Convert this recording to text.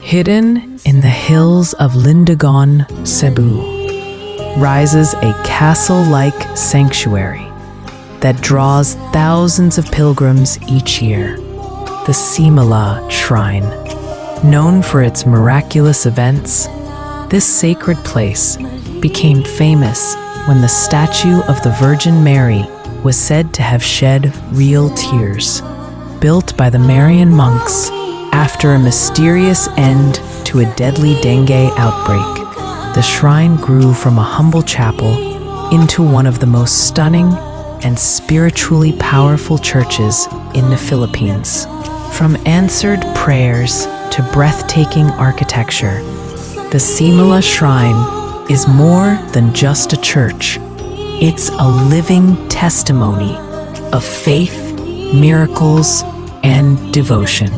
Hidden in the hills of Lindogon, Cebu, rises a castle-like sanctuary that draws thousands of pilgrims each year. The Simala Shrine. Known for its miraculous events, this sacred place became famous when the statue of the Virgin Mary was said to have shed real tears. Built by the Marian monks after a mysterious end to a deadly dengue outbreak, the shrine grew from a humble chapel into one of the most stunning and spiritually powerful churches in the Philippines. From answered prayers to breathtaking architecture, the Simala Shrine is more than just a church. It's a living testimony of faith, miracles, and devotion.